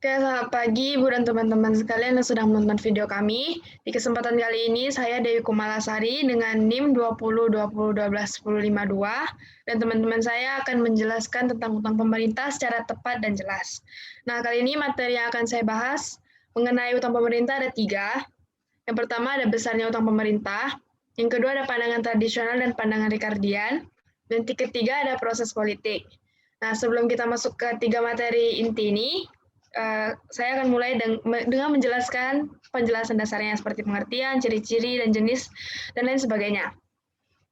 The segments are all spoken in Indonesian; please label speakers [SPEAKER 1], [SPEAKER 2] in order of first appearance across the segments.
[SPEAKER 1] Oke, selamat pagi Ibu dan teman-teman sekalian yang sedang menonton video kami. Di kesempatan kali ini saya Dewi Kumalasari dengan NIM 2020121052 dan teman-teman saya akan menjelaskan tentang utang pemerintah secara tepat dan jelas. Nah, kali ini materi yang akan saya bahas mengenai utang pemerintah ada 3. Yang pertama ada besarnya utang pemerintah, yang kedua ada pandangan tradisional dan pandangan Ricardian, dan ketiga ada proses politik. Nah, sebelum kita masuk ke 3 materi inti ini, saya akan mulai dengan menjelaskan penjelasan dasarnya seperti pengertian, ciri-ciri, dan jenis, dan lain sebagainya.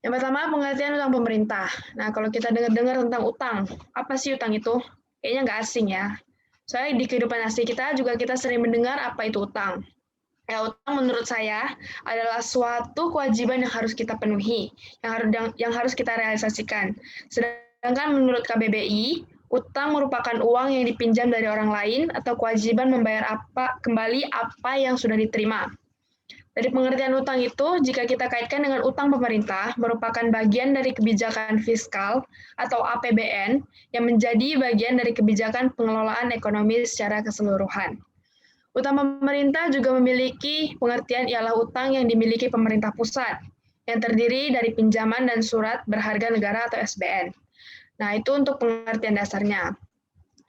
[SPEAKER 1] Yang pertama, pengertian utang pemerintah. Nah, kalau kita dengar tentang utang, apa sih utang itu? Kayaknya nggak asing ya. Soalnya di kehidupan asli kita juga kita sering mendengar apa itu utang. Ya, utang menurut saya adalah suatu kewajiban yang harus kita penuhi, yang harus kita realisasikan. Sedangkan menurut KBBI, utang merupakan uang yang dipinjam dari orang lain atau kewajiban membayar kembali apa yang sudah diterima. Dari pengertian utang itu, jika kita kaitkan dengan utang pemerintah, merupakan bagian dari kebijakan fiskal atau APBN yang menjadi bagian dari kebijakan pengelolaan ekonomi secara keseluruhan. Utang pemerintah juga memiliki pengertian ialah utang yang dimiliki pemerintah pusat, yang terdiri dari pinjaman dan surat berharga negara atau SBN. Nah, itu untuk pengertian dasarnya.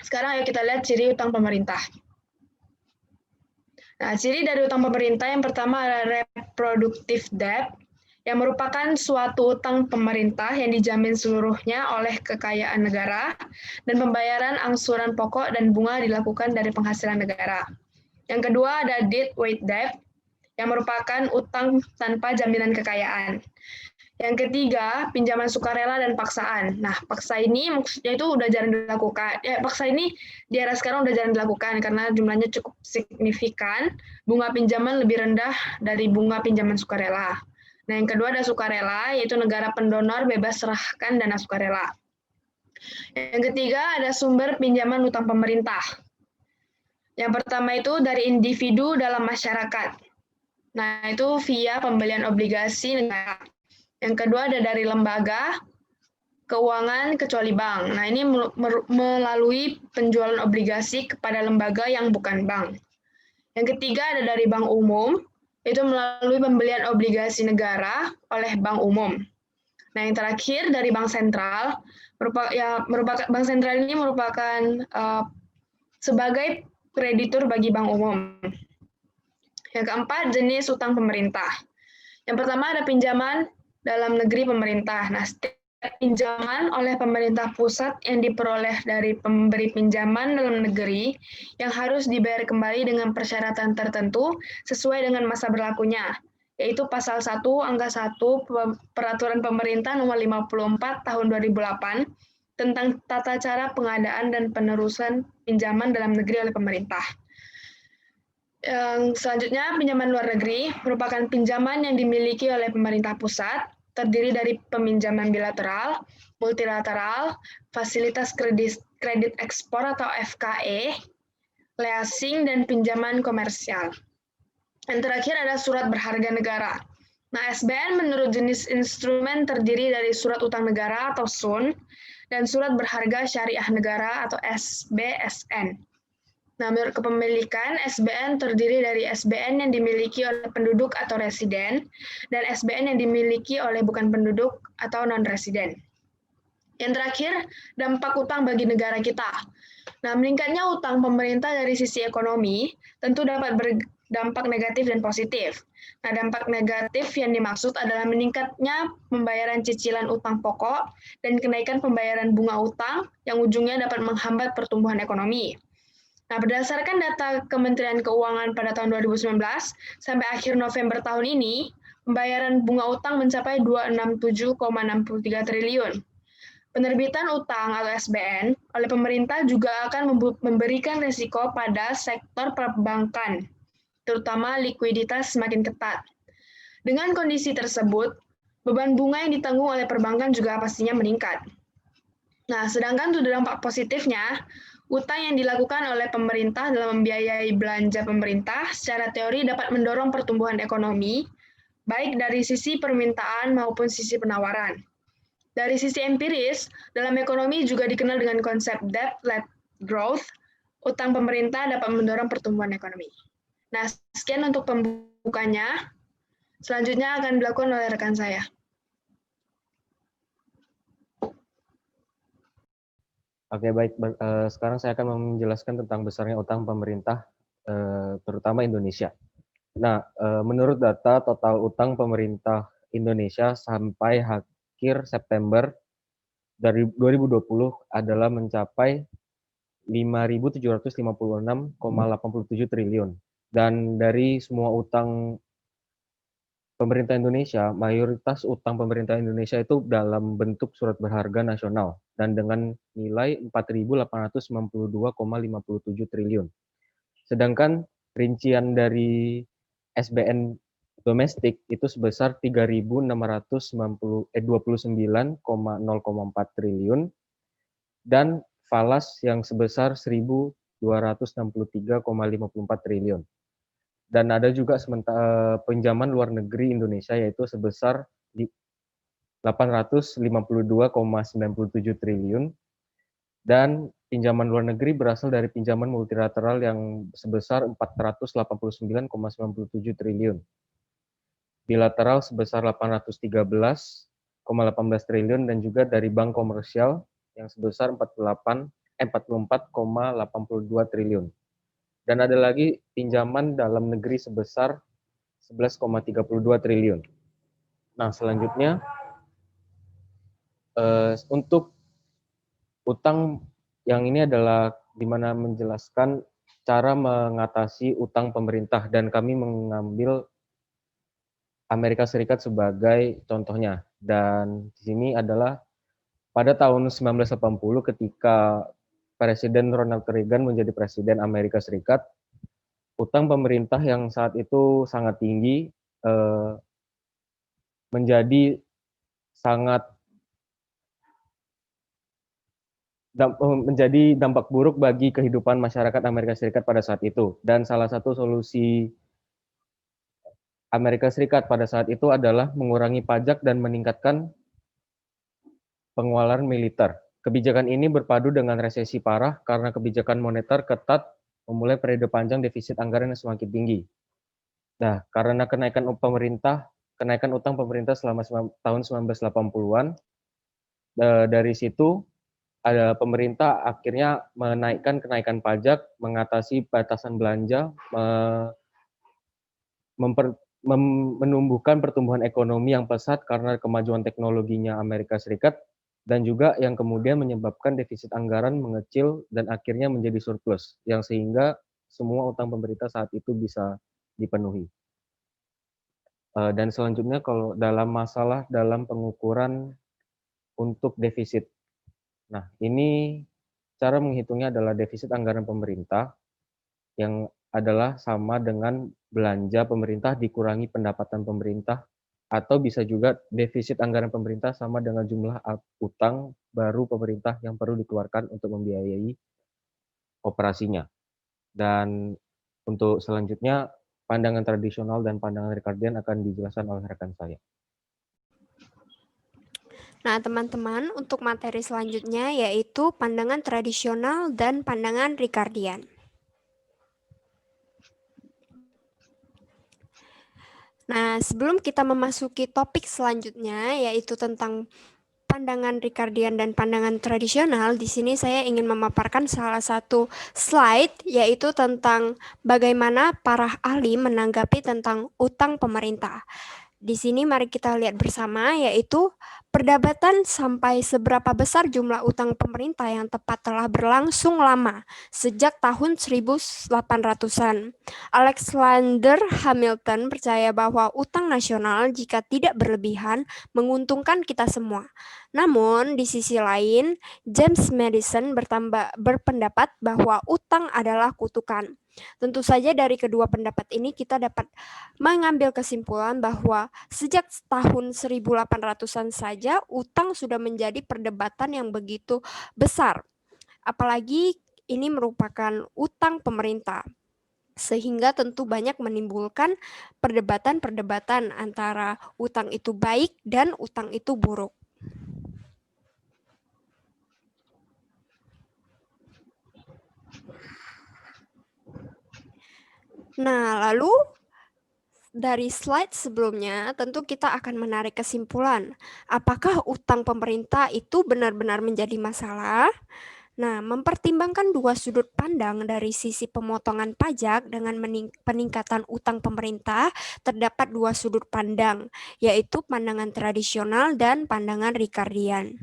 [SPEAKER 1] Sekarang ayo kita lihat ciri utang pemerintah. Nah, ciri dari utang pemerintah yang pertama adalah reproductive debt, yang merupakan suatu utang pemerintah yang dijamin seluruhnya oleh kekayaan negara, dan pembayaran angsuran pokok dan bunga dilakukan dari penghasilan negara. Yang kedua ada deed weight debt, yang merupakan utang tanpa jaminan kekayaan. Yang ketiga, pinjaman sukarela dan paksaan. Nah, paksa ini maksudnya itu udah jarang dilakukan. Ya, paksa ini di era sekarang udah jarang dilakukan karena jumlahnya cukup signifikan. Bunga pinjaman lebih rendah dari bunga pinjaman sukarela. Nah, yang kedua ada sukarela, yaitu negara pendonor bebas serahkan dana sukarela. Yang ketiga ada sumber pinjaman utang pemerintah. Yang pertama itu dari individu dalam masyarakat. Nah, itu via pembelian obligasi negara. Yang kedua ada dari lembaga keuangan kecuali bank. Nah, ini melalui penjualan obligasi kepada lembaga yang bukan bank. Yang ketiga ada dari bank umum, itu melalui pembelian obligasi negara oleh bank umum. Nah, yang terakhir dari bank sentral, bank sentral ini merupakan sebagai kreditur bagi bank umum. Yang keempat, jenis utang pemerintah. Yang pertama ada pinjaman dalam negeri pemerintah. Nah, setiap pinjaman oleh pemerintah pusat yang diperoleh dari pemberi pinjaman dalam negeri yang harus dibayar kembali dengan persyaratan tertentu sesuai dengan masa berlakunya, yaitu Pasal 1 Angka 1 Peraturan Pemerintah Nomor 54 Tahun 2008 tentang tata cara pengadaan dan penerusan pinjaman dalam negeri oleh pemerintah. Yang selanjutnya, pinjaman luar negeri merupakan pinjaman yang dimiliki oleh pemerintah pusat, terdiri dari peminjaman bilateral, multilateral, fasilitas kredit ekspor atau FKE, leasing, dan pinjaman komersial. Yang terakhir ada surat berharga negara. Nah, SBN menurut jenis instrumen terdiri dari surat utang negara atau SUN, dan surat berharga syariah negara atau SBSN. Nah, menurut kepemilikan, SBN terdiri dari SBN yang dimiliki oleh penduduk atau residen, dan SBN yang dimiliki oleh bukan penduduk atau non-residen. Yang terakhir, dampak utang bagi negara kita. Nah, meningkatnya utang pemerintah dari sisi ekonomi tentu dapat berdampak negatif dan positif. Nah, dampak negatif yang dimaksud adalah meningkatnya pembayaran cicilan utang pokok dan kenaikan pembayaran bunga utang yang ujungnya dapat menghambat pertumbuhan ekonomi. Nah, berdasarkan data Kementerian Keuangan pada tahun 2019, sampai akhir November tahun ini, pembayaran bunga utang mencapai 267,63 triliun. Penerbitan utang atau SBN oleh pemerintah juga akan memberikan risiko pada sektor perbankan, terutama likuiditas semakin ketat. Dengan kondisi tersebut, beban bunga yang ditanggung oleh perbankan juga pastinya meningkat. Nah, sedangkan untuk dampak positifnya, utang yang dilakukan oleh pemerintah dalam membiayai belanja pemerintah secara teori dapat mendorong pertumbuhan ekonomi, baik dari sisi permintaan maupun sisi penawaran. Dari sisi empiris, dalam ekonomi juga dikenal dengan konsep debt-led growth. utang pemerintah dapat mendorong pertumbuhan ekonomi. Nah, sekian untuk pembukanya. Selanjutnya akan dilakukan oleh rekan saya.
[SPEAKER 2] Oke, baik. Sekarang saya akan menjelaskan tentang besarnya utang pemerintah, terutama Indonesia. Nah, menurut data total utang pemerintah Indonesia sampai akhir September dari 2020 adalah mencapai 5.756,87 triliun. Dan dari semua utang pemerintah Indonesia, mayoritas utang pemerintah Indonesia itu dalam bentuk surat berharga nasional dan dengan nilai 4.892,57 triliun. Sedangkan rincian dari SBN domestik itu sebesar 3.629,0,4 triliun dan falas yang sebesar 1.263,54 triliun. Dan ada juga pinjaman luar negeri Indonesia yaitu sebesar 852,97 triliun dan pinjaman luar negeri berasal dari pinjaman multilateral yang sebesar 489,97 triliun. Bilateral sebesar 813,18 triliun dan juga dari bank komersial yang sebesar 44,82 triliun. Dan ada lagi pinjaman dalam negeri sebesar 11,32 triliun. Nah, selanjutnya untuk utang yang ini adalah di mana menjelaskan cara mengatasi utang pemerintah dan kami mengambil Amerika Serikat sebagai contohnya. Dan di sini adalah pada tahun 1980 ketika Presiden Ronald Reagan menjadi Presiden Amerika Serikat, utang pemerintah yang saat itu sangat tinggi menjadi menjadi dampak buruk bagi kehidupan masyarakat Amerika Serikat pada saat itu. Dan salah satu solusi Amerika Serikat pada saat itu adalah mengurangi pajak dan meningkatkan pengeluaran militer. Kebijakan ini berpadu dengan resesi parah karena kebijakan moneter ketat memulai periode panjang defisit anggaran yang semakin tinggi. Nah, karena kenaikan utang pemerintah selama tahun 1980-an, dari situ ada pemerintah akhirnya menaikkan kenaikan pajak, mengatasi batasan belanja, menumbuhkan pertumbuhan ekonomi yang pesat karena kemajuan teknologinya Amerika Serikat, dan juga yang kemudian menyebabkan defisit anggaran mengecil dan akhirnya menjadi surplus, yang sehingga semua utang pemerintah saat itu bisa dipenuhi. Dan selanjutnya kalau dalam pengukuran untuk defisit. Nah, ini cara menghitungnya adalah defisit anggaran pemerintah yang adalah sama dengan belanja pemerintah dikurangi pendapatan pemerintah, atau bisa juga defisit anggaran pemerintah sama dengan jumlah utang baru pemerintah yang perlu dikeluarkan untuk membiayai operasinya. Dan untuk selanjutnya, pandangan tradisional dan pandangan Ricardian akan dijelaskan oleh rekan saya.
[SPEAKER 3] Nah, teman-teman, untuk materi selanjutnya yaitu pandangan tradisional dan pandangan Ricardian. Nah, sebelum kita memasuki topik selanjutnya, yaitu tentang pandangan Ricardian dan pandangan tradisional, di sini saya ingin memaparkan salah satu slide, yaitu tentang bagaimana para ahli menanggapi tentang utang pemerintah. Di sini mari kita lihat bersama, yaitu perdebatan sampai seberapa besar jumlah utang pemerintah yang tepat telah berlangsung lama, sejak tahun 1800-an. Alexander Hamilton percaya bahwa utang nasional jika tidak berlebihan menguntungkan kita semua. Namun, di sisi lain, James Madison berpendapat bahwa utang adalah kutukan. Tentu saja dari kedua pendapat ini kita dapat mengambil kesimpulan bahwa sejak tahun 1800-an saja utang sudah menjadi perdebatan yang begitu besar. Apalagi ini merupakan utang pemerintah. Sehingga tentu banyak menimbulkan perdebatan-perdebatan antara utang itu baik dan utang itu buruk. Nah, lalu dari slide sebelumnya, tentu kita akan menarik kesimpulan. Apakah utang pemerintah itu benar-benar menjadi masalah? Nah, mempertimbangkan dua sudut pandang dari sisi pemotongan pajak dengan peningkatan utang pemerintah, terdapat dua sudut pandang, yaitu pandangan tradisional dan pandangan Ricardian.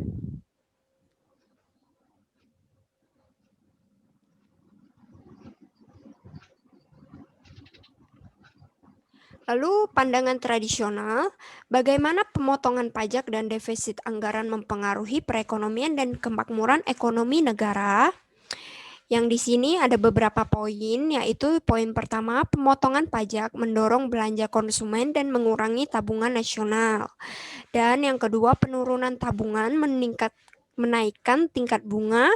[SPEAKER 3] Lalu pandangan tradisional, bagaimana pemotongan pajak dan defisit anggaran mempengaruhi perekonomian dan kemakmuran ekonomi negara? Yang di sini ada beberapa poin, yaitu poin pertama, pemotongan pajak mendorong belanja konsumen dan mengurangi tabungan nasional. Dan yang kedua, penurunan tabungan menaikkan tingkat bunga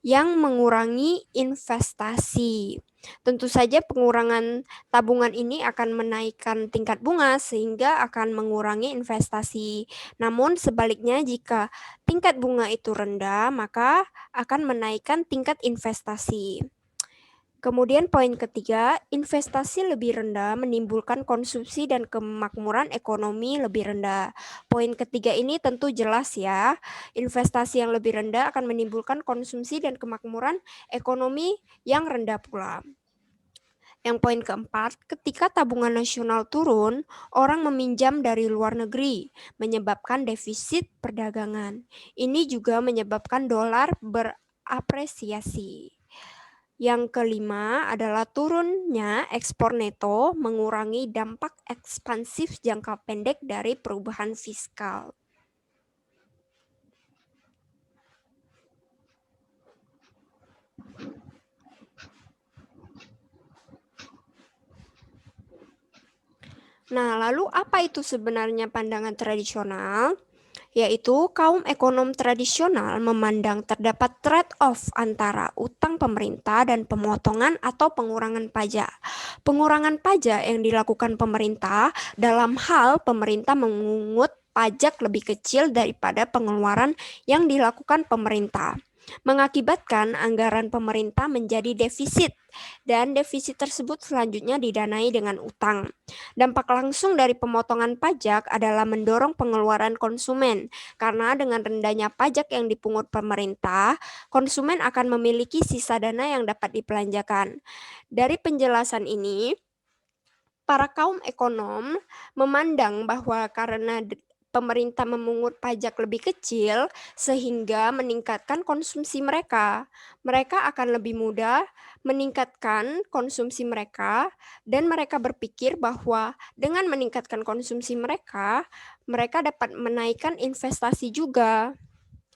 [SPEAKER 3] yang mengurangi investasi. Tentu saja pengurangan tabungan ini akan menaikkan tingkat bunga sehingga akan mengurangi investasi. Namun sebaliknya jika tingkat bunga itu rendah, maka akan menaikkan tingkat investasi. Kemudian poin ketiga, investasi lebih rendah menimbulkan konsumsi dan kemakmuran ekonomi lebih rendah. Poin ketiga ini tentu jelas ya, investasi yang lebih rendah akan menimbulkan konsumsi dan kemakmuran ekonomi yang rendah pula. Yang poin keempat, ketika tabungan nasional turun, orang meminjam dari luar negeri, menyebabkan defisit perdagangan. Ini juga menyebabkan dolar berapresiasi. Yang kelima adalah turunnya ekspor neto mengurangi dampak ekspansif jangka pendek dari perubahan fiskal. Nah, lalu apa itu sebenarnya pandangan tradisional? Yaitu kaum ekonom tradisional memandang terdapat trade-off antara utang pemerintah dan pemotongan atau pengurangan pajak. Pengurangan pajak yang dilakukan pemerintah dalam hal pemerintah memungut pajak lebih kecil daripada pengeluaran yang dilakukan pemerintah, mengakibatkan anggaran pemerintah menjadi defisit dan defisit tersebut selanjutnya didanai dengan utang. Dampak langsung dari pemotongan pajak adalah mendorong pengeluaran konsumen, karena dengan rendahnya pajak yang dipungut pemerintah, konsumen akan memiliki sisa dana yang dapat dibelanjakan. Dari penjelasan ini, para kaum ekonom memandang bahwa karena pemerintah memungut pajak lebih kecil sehingga meningkatkan konsumsi mereka. Mereka akan lebih mudah meningkatkan konsumsi mereka dan mereka berpikir bahwa dengan meningkatkan konsumsi mereka, mereka dapat menaikkan investasi juga.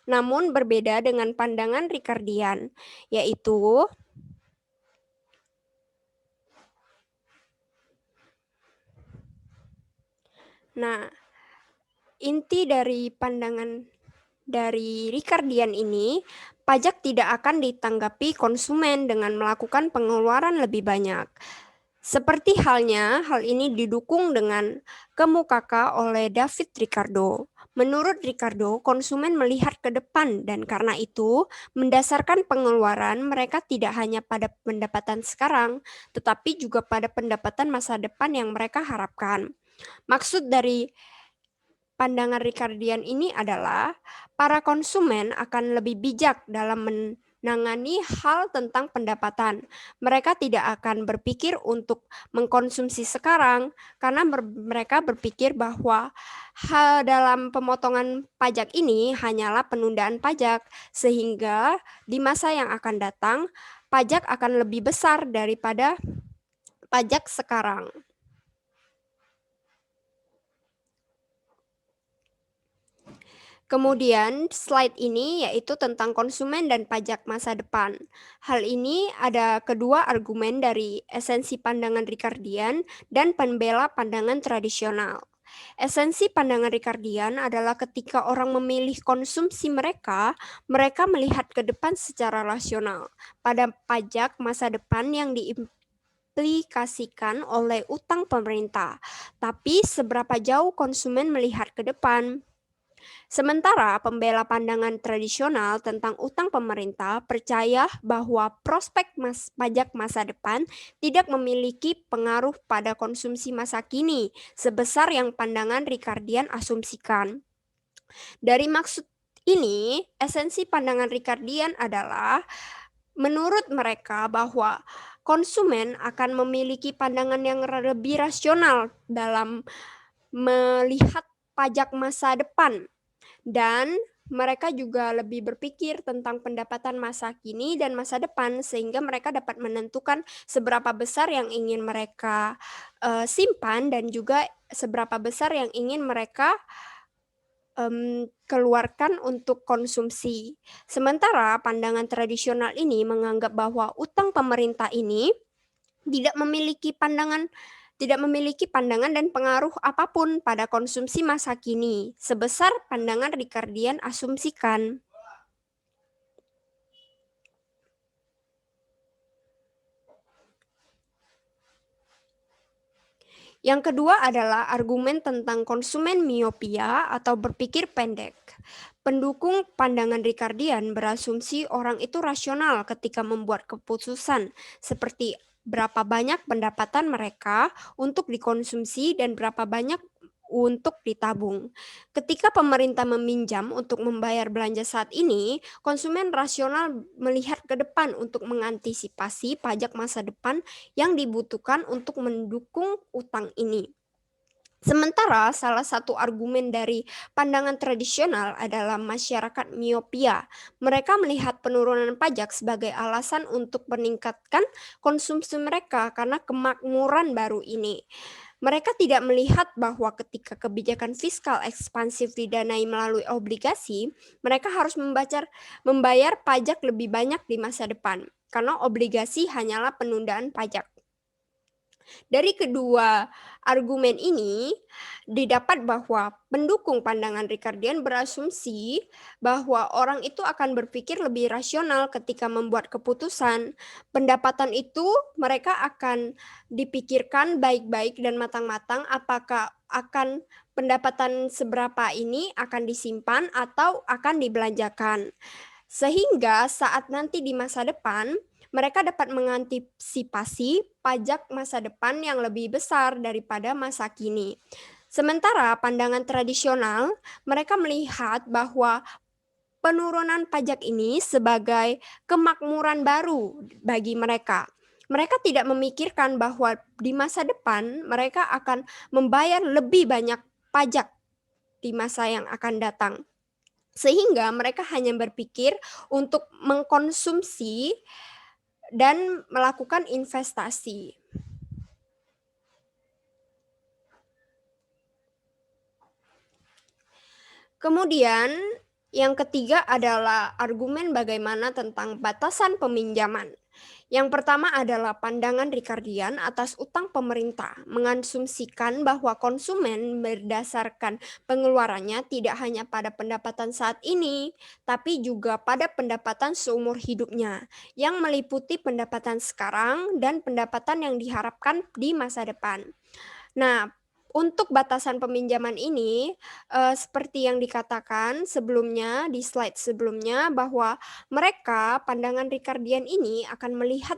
[SPEAKER 3] Namun berbeda dengan pandangan Ricardian, yaitu inti dari pandangan dari Ricardian ini, pajak tidak akan ditanggapi konsumen dengan melakukan pengeluaran lebih banyak. Seperti halnya, hal ini didukung dengan kemukakan oleh David Ricardo. Menurut Ricardo, konsumen melihat ke depan dan karena itu, mendasarkan pengeluaran mereka tidak hanya pada pendapatan sekarang, tetapi juga pada pendapatan masa depan yang mereka harapkan. Maksud dari pandangan Ricardian ini adalah para konsumen akan lebih bijak dalam menangani hal tentang pendapatan. Mereka tidak akan berpikir untuk mengkonsumsi sekarang karena mereka berpikir bahwa hal dalam pemotongan pajak ini hanyalah penundaan pajak, sehingga di masa yang akan datang pajak akan lebih besar daripada pajak sekarang. Kemudian slide ini yaitu tentang konsumen dan pajak masa depan. Hal ini ada kedua argumen dari esensi pandangan Ricardian dan pembela pandangan tradisional. Esensi pandangan Ricardian adalah ketika orang memilih konsumsi mereka melihat ke depan secara rasional pada pajak masa depan yang diimplikasikan oleh utang pemerintah. Tapi seberapa jauh konsumen melihat ke depan? Sementara pembela pandangan tradisional tentang utang pemerintah percaya bahwa prospek pajak masa depan tidak memiliki pengaruh pada konsumsi masa kini sebesar yang pandangan Ricardian asumsikan. Dari maksud ini, esensi pandangan Ricardian adalah menurut mereka bahwa konsumen akan memiliki pandangan yang lebih rasional dalam melihat pajak masa depan, dan mereka juga lebih berpikir tentang pendapatan masa kini dan masa depan sehingga mereka dapat menentukan seberapa besar yang ingin mereka simpan dan juga seberapa besar yang ingin mereka keluarkan untuk konsumsi. Sementara pandangan tradisional ini menganggap bahwa utang pemerintah ini tidak memiliki pandangan dan pengaruh apapun pada konsumsi masa kini, sebesar pandangan Ricardian asumsikan. Yang kedua adalah argumen tentang konsumen miopia atau berpikir pendek. Pendukung pandangan Ricardian berasumsi orang itu rasional ketika membuat keputusan, seperti berapa banyak pendapatan mereka untuk dikonsumsi dan berapa banyak untuk ditabung. Ketika pemerintah meminjam untuk membayar belanja saat ini, konsumen rasional melihat ke depan untuk mengantisipasi pajak masa depan yang dibutuhkan untuk mendukung utang ini. Sementara salah satu argumen dari pandangan tradisional adalah masyarakat miopia. Mereka melihat penurunan pajak sebagai alasan untuk meningkatkan konsumsi mereka karena kemakmuran baru ini. Mereka tidak melihat bahwa ketika kebijakan fiskal ekspansif didanai melalui obligasi, mereka harus membayar pajak lebih banyak di masa depan, karena obligasi hanyalah penundaan pajak. Dari kedua argumen ini, didapat bahwa pendukung pandangan Ricardian berasumsi bahwa orang itu akan berpikir lebih rasional ketika membuat keputusan. Pendapatan itu mereka akan dipikirkan baik-baik dan matang-matang apakah akan pendapatan seberapa ini akan disimpan atau akan dibelanjakan. Sehingga saat nanti di masa depan, mereka dapat mengantisipasi pajak masa depan yang lebih besar daripada masa kini. Sementara pandangan tradisional, mereka melihat bahwa penurunan pajak ini sebagai kemakmuran baru bagi mereka. Mereka tidak memikirkan bahwa di masa depan mereka akan membayar lebih banyak pajak di masa yang akan datang. Sehingga mereka hanya berpikir untuk mengkonsumsi dan melakukan investasi. Kemudian yang ketiga adalah argumen bagaimana tentang batasan peminjaman. Yang pertama adalah pandangan Ricardian atas utang pemerintah, mengasumsikan bahwa konsumen berdasarkan pengeluarannya tidak hanya pada pendapatan saat ini, tapi juga pada pendapatan seumur hidupnya, yang meliputi pendapatan sekarang dan pendapatan yang diharapkan di masa depan. Nah, untuk batasan peminjaman ini, seperti yang dikatakan sebelumnya di slide sebelumnya, bahwa mereka, pandangan Ricardian ini akan melihat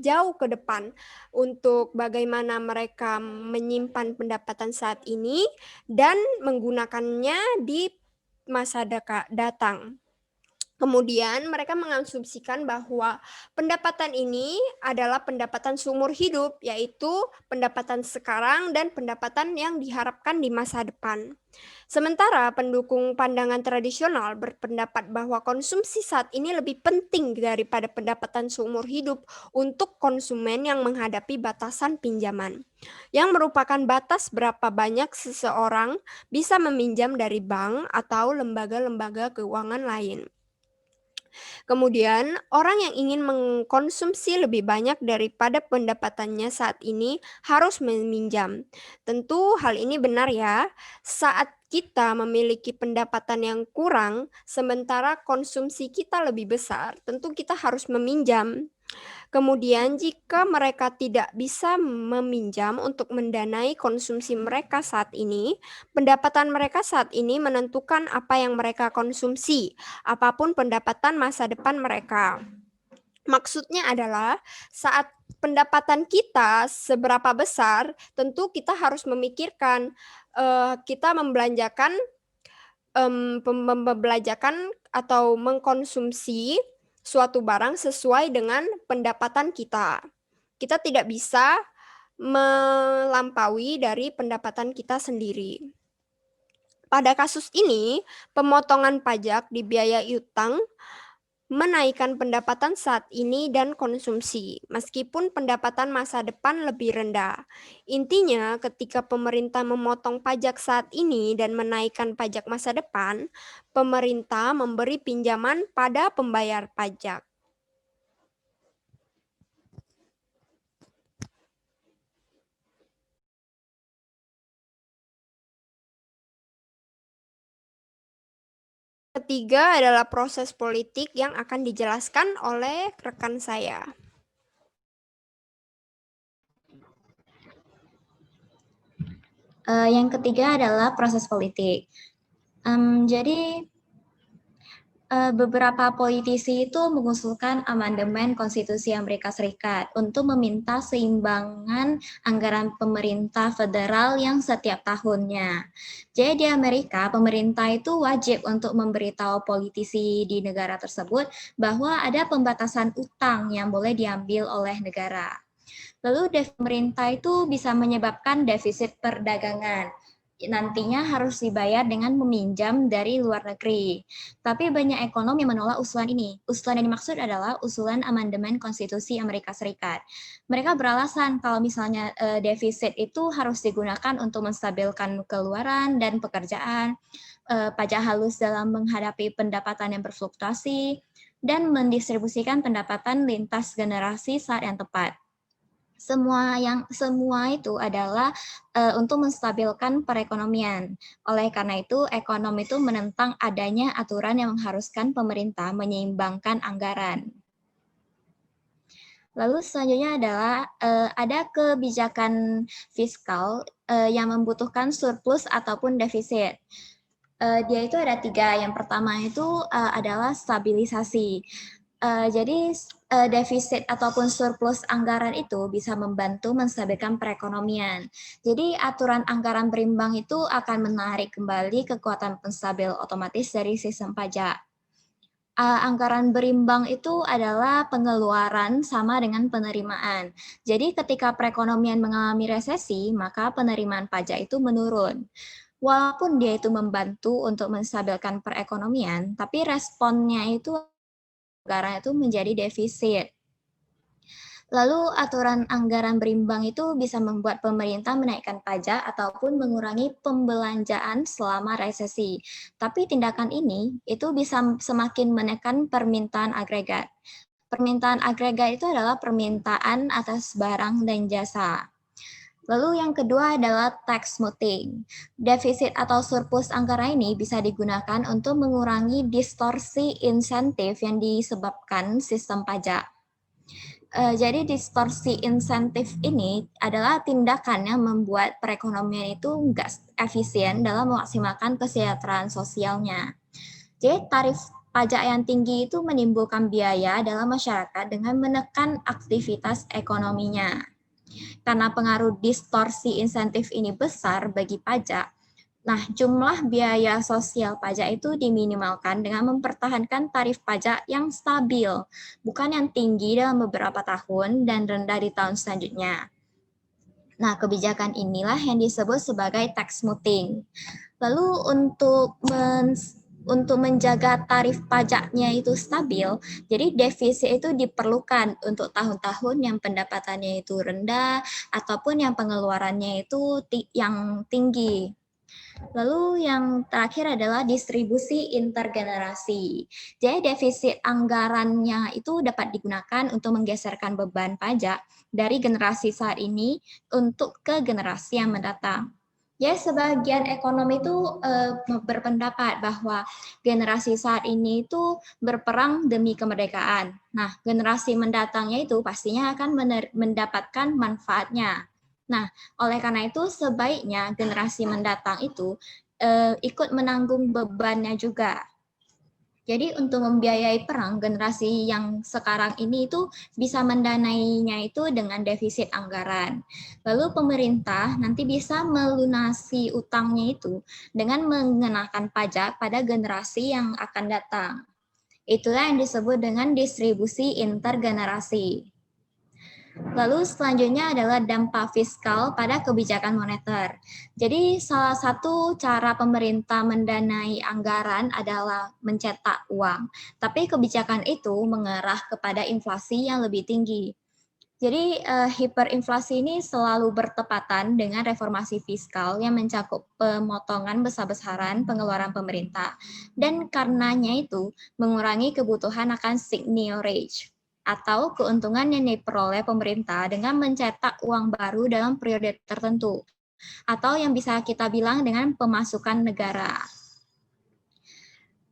[SPEAKER 3] jauh ke depan untuk bagaimana mereka menyimpan pendapatan saat ini dan menggunakannya di masa datang. Kemudian mereka mengasumsikan bahwa pendapatan ini adalah pendapatan seumur hidup, yaitu pendapatan sekarang dan pendapatan yang diharapkan di masa depan. Sementara pendukung pandangan tradisional berpendapat bahwa konsumsi saat ini lebih penting daripada pendapatan seumur hidup untuk konsumen yang menghadapi batasan pinjaman, yang merupakan batas berapa banyak seseorang bisa meminjam dari bank atau lembaga-lembaga keuangan lain. Kemudian, orang yang ingin mengkonsumsi lebih banyak daripada pendapatannya saat ini harus meminjam. Tentu hal ini benar ya, saat kita memiliki pendapatan yang kurang, sementara konsumsi kita lebih besar, tentu kita harus meminjam. Kemudian, jika mereka tidak bisa meminjam untuk mendanai konsumsi mereka saat ini, pendapatan mereka saat ini menentukan apa yang mereka konsumsi, apapun pendapatan masa depan mereka. Maksudnya adalah saat pendapatan kita seberapa besar, tentu kita harus memikirkan kita membelanjakan atau mengkonsumsi suatu barang sesuai dengan pendapatan kita. Kita tidak bisa melampaui dari pendapatan kita sendiri. Pada kasus ini, pemotongan pajak di biaya utang menaikkan pendapatan saat ini dan konsumsi, meskipun pendapatan masa depan lebih rendah. Intinya, ketika pemerintah memotong pajak saat ini dan menaikkan pajak masa depan, pemerintah memberi pinjaman pada pembayar pajak. Ketiga adalah proses politik yang akan dijelaskan oleh rekan saya.
[SPEAKER 4] Yang ketiga adalah proses politik. Jadi beberapa politisi itu mengusulkan amandemen Konstitusi Amerika Serikat untuk meminta seimbangan anggaran pemerintah federal yang setiap tahunnya. Jadi di Amerika, pemerintah itu wajib untuk memberitahu politisi di negara tersebut bahwa ada pembatasan utang yang boleh diambil oleh negara. Lalu pemerintah itu bisa menyebabkan defisit perdagangan. Nantinya harus dibayar dengan meminjam dari luar negeri. Tapi banyak ekonom yang menolak usulan ini. Usulan yang dimaksud adalah usulan amandemen Konstitusi Amerika Serikat. Mereka beralasan kalau misalnya defisit itu harus digunakan untuk menstabilkan keluaran dan pekerjaan, pajak halus dalam menghadapi pendapatan yang berfluktuasi, dan mendistribusikan pendapatan lintas generasi saat yang tepat. Semua itu adalah untuk menstabilkan perekonomian. Oleh karena itu, ekonom itu menentang adanya aturan yang mengharuskan pemerintah menyeimbangkan anggaran. Lalu selanjutnya adalah ada kebijakan fiskal yang membutuhkan surplus ataupun defisit. Dia itu ada 3. Yang pertama itu adalah stabilisasi. Jadi defisit ataupun surplus anggaran itu bisa membantu menstabilkan perekonomian. Jadi aturan anggaran berimbang itu akan menarik kembali kekuatan penstabil otomatis dari sistem pajak. Anggaran berimbang itu adalah pengeluaran sama dengan penerimaan. Jadi ketika perekonomian mengalami resesi, maka penerimaan pajak itu menurun. Walaupun dia itu membantu untuk menstabilkan perekonomian, tapi responnya itu anggaran itu menjadi defisit. Lalu aturan anggaran berimbang itu bisa membuat pemerintah menaikkan pajak ataupun mengurangi pembelanjaan selama resesi. Tapi tindakan ini itu bisa semakin menekan permintaan agregat. Permintaan agregat itu adalah permintaan atas barang dan jasa. Lalu yang kedua adalah tax smoothing. Defisit atau surplus anggaran ini bisa digunakan untuk mengurangi distorsi insentif yang disebabkan sistem pajak. Jadi distorsi insentif ini adalah tindakan yang membuat perekonomian itu nggak efisien dalam memaksimalkan kesejahteraan sosialnya. Jadi tarif pajak yang tinggi itu menimbulkan biaya dalam masyarakat dengan menekan aktivitas ekonominya. Karena pengaruh distorsi insentif ini besar bagi pajak, nah jumlah biaya sosial pajak itu diminimalkan dengan mempertahankan tarif pajak yang stabil, bukan yang tinggi dalam beberapa tahun dan rendah di tahun selanjutnya. Nah, kebijakan inilah yang disebut sebagai tax smoothing. Lalu untuk menjaga tarif pajaknya itu stabil, jadi defisit itu diperlukan untuk tahun-tahun yang pendapatannya itu rendah ataupun yang pengeluarannya itu yang tinggi. Lalu yang terakhir adalah distribusi intergenerasi. Jadi defisit anggarannya itu dapat digunakan untuk menggeserkan beban pajak dari generasi saat ini untuk ke generasi yang mendatang. Ya, sebagian ekonom itu berpendapat bahwa generasi saat ini itu berperang demi kemerdekaan. Nah, generasi mendatangnya itu pastinya akan mendapatkan manfaatnya. Nah, oleh karena itu sebaiknya generasi mendatang itu ikut menanggung bebannya juga. Jadi untuk membiayai perang, generasi yang sekarang ini itu bisa mendanainya itu dengan defisit anggaran. Lalu pemerintah nanti bisa melunasi utangnya itu dengan mengenakan pajak pada generasi yang akan datang. Itulah yang disebut dengan distribusi intergenerasi. Lalu selanjutnya adalah dampak fiskal pada kebijakan moneter. Jadi salah satu cara pemerintah mendanai anggaran adalah mencetak uang, tapi kebijakan itu mengarah kepada inflasi yang lebih tinggi. Jadi hiperinflasi ini selalu bertepatan dengan reformasi fiskal yang mencakup pemotongan besar-besaran pengeluaran pemerintah dan karenanya itu mengurangi kebutuhan akan seigniorage atau keuntungan yang diperoleh pemerintah dengan mencetak uang baru dalam periode tertentu atau yang bisa kita bilang dengan pemasukan negara.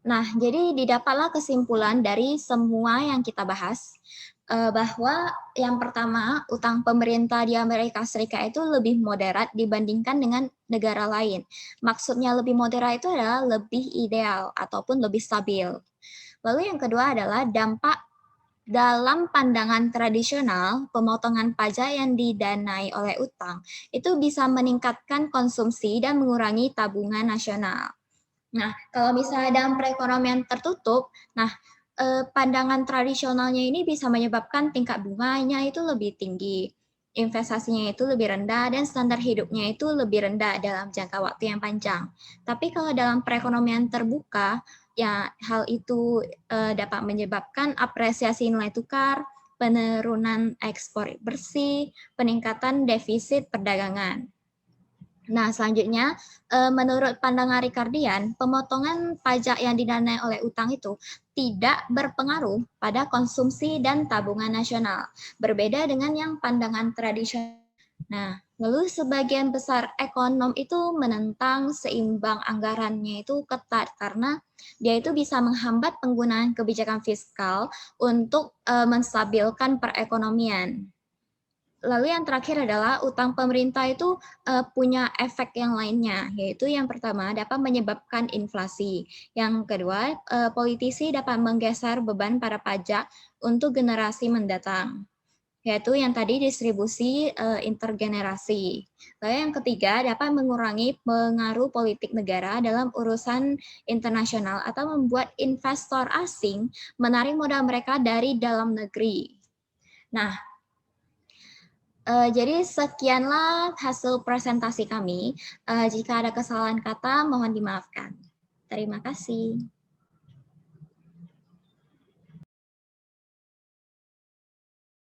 [SPEAKER 4] Nah, jadi didapatlah kesimpulan dari semua yang kita bahas bahwa yang pertama, utang pemerintah di Amerika Serikat itu lebih moderat dibandingkan dengan negara lain. Maksudnya lebih moderat itu adalah lebih ideal ataupun lebih stabil. Lalu yang kedua adalah dampak dalam pandangan tradisional, pemotongan pajak yang didanai oleh utang itu bisa meningkatkan konsumsi dan mengurangi tabungan nasional. Nah, kalau misalnya dalam perekonomian tertutup, nah pandangan tradisionalnya ini bisa menyebabkan tingkat bunganya itu lebih tinggi, investasinya itu lebih rendah, dan standar hidupnya itu lebih rendah dalam jangka waktu yang panjang. Tapi kalau dalam perekonomian terbuka, ya hal itu dapat menyebabkan apresiasi nilai tukar, penurunan ekspor bersih, peningkatan defisit perdagangan. Nah, selanjutnya, menurut pandangan Ricardian, pemotongan pajak yang didanai oleh utang itu tidak berpengaruh pada konsumsi dan tabungan nasional, berbeda dengan yang pandangan tradisional. Nah, lalu sebagian besar ekonom itu menentang seimbang anggarannya itu ketat karena dia itu bisa menghambat penggunaan kebijakan fiskal untuk menstabilkan perekonomian. Lalu yang terakhir adalah utang pemerintah itu punya efek yang lainnya, yaitu yang pertama dapat menyebabkan inflasi. Yang kedua, politisi dapat menggeser beban para pajak untuk generasi mendatang, yaitu yang tadi distribusi intergenerasi. Lalu yang ketiga dapat mengurangi pengaruh politik negara dalam urusan internasional atau membuat investor asing menarik modal mereka dari dalam negeri. Nah, jadi sekianlah hasil presentasi kami. Jika ada kesalahan kata, mohon dimaafkan. Terima kasih.